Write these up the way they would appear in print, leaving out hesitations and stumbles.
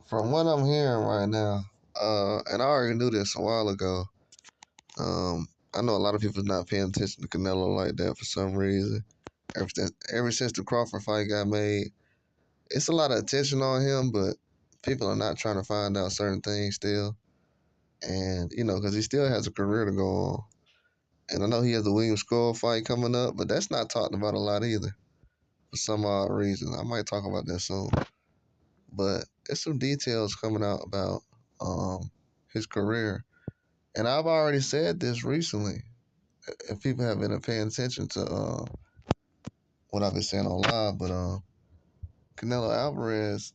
From what I'm hearing right now, and I already knew this a while ago. I know a lot of people not paying attention to Canelo like that for some reason. Ever since the Crawford fight got made, it's a lot of attention on him, but people are not trying to find out certain things still. And because he still has a career to go on. And I know he has the William Skull fight coming up, but that's not talked about a lot either for some odd reason. I might talk about that soon. But there's some details coming out about his career. And I've already said this recently. If people have been paying attention to what I've been saying on live, but Canelo Alvarez,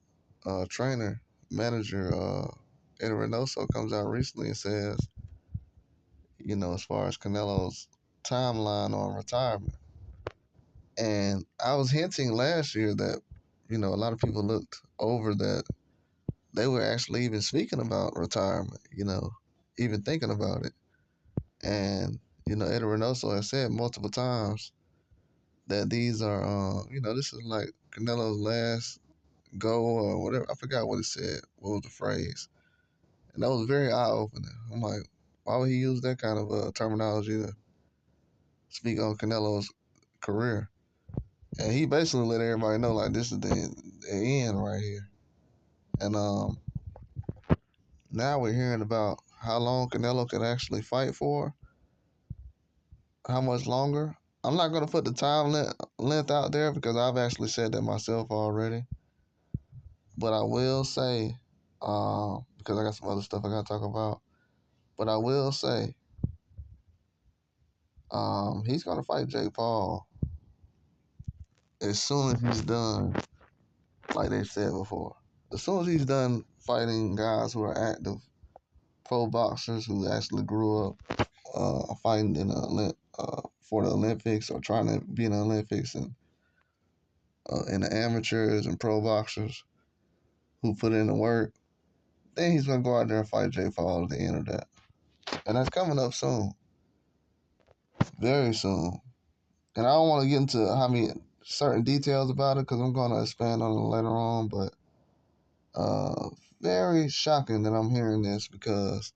trainer, manager, Eddie Reynoso comes out recently and says, as far as Canelo's timeline on retirement. And I was hinting last year that, a lot of people looked over that they were actually even speaking about retirement, even thinking about it. And, Eddie Reynoso has said multiple times that these are, this is like Canelo's last go or whatever. I forgot what it said. What was the phrase? And that was very eye opening. I'm like, why would he use that kind of terminology to speak on Canelo's career? And he basically let everybody know like this is the end right here. And now we're hearing about how long Canelo can actually fight for, how much longer. I'm not gonna put the time length out there because I've actually said that myself already. But I will say, because I got some other stuff I gotta talk about. But I will say, he's gonna fight Jake Paul as soon as he's done, like they said before. As soon as he's done fighting guys who are active pro boxers who actually grew up fighting for the Olympics or trying to be in the Olympics and the amateurs and pro boxers who put in the work, then he's gonna go out there and fight Jake Paul at the end of that, and that's coming up soon, very soon. And I don't want to get into how many certain details about it because I'm gonna expand on it later on. But very shocking that I'm hearing this because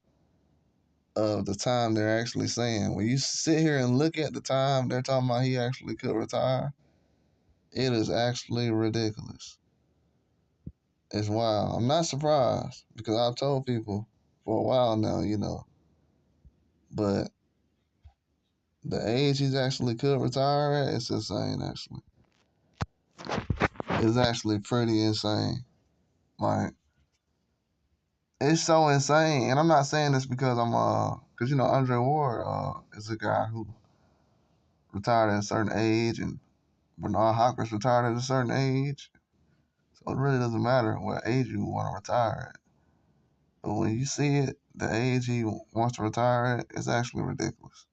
of the time they're actually saying. When you sit here and look at the time they're talking about he actually could retire, it is actually ridiculous. It's wild. I'm not surprised because I've told people for a while now, but the age he's actually could retire at, it's insane, actually. It's actually pretty insane. Like, it's so insane. And I'm not saying this because because, Andre Ward is a guy who retired at a certain age and Bernard Hopkins retired at a certain age. So it really doesn't matter what age you want to retire at. But when you see it, the age he wants to retire at is actually ridiculous.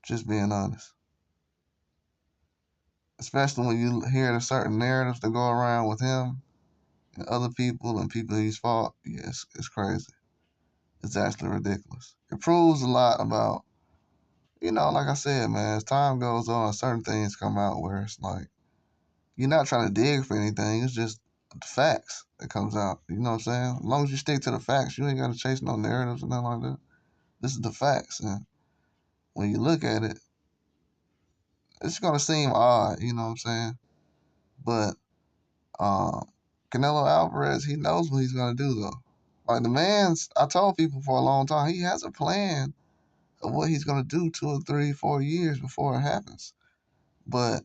Just being honest. Especially when you hear the certain narratives that go around with him and other people and people he's fought. Yeah, it's crazy. It's actually ridiculous. It proves a lot about, like I said, man, as time goes on, certain things come out where it's like, you're not trying to dig for anything. It's just the facts that comes out. You know what I'm saying? As long as you stick to the facts, you ain't got to chase no narratives or nothing like that. This is the facts. And when you look at it, it's going to seem odd, you know what I'm saying? But Canelo Alvarez, he knows what he's going to do, though. Like I told people for a long time, he has a plan of what he's going to do 2 or 3, 4 years before it happens. But,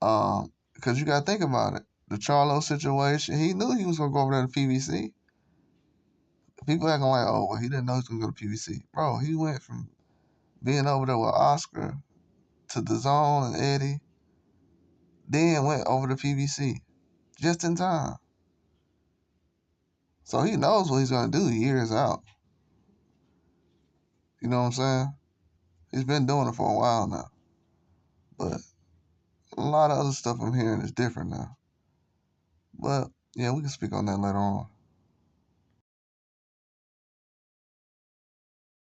because you got to think about it. The Charlo situation, he knew he was going to go over there to PBC. People acting like, oh, well, he didn't know he was going to go to PBC. Bro, he went from being over there with Oscar to the Zone and Eddie, then went over to PBC just in time. So he knows what he's going to do years out. You know what I'm saying? He's been doing it for a while now. But a lot of other stuff I'm hearing is different now. But, yeah, we can speak on that later on.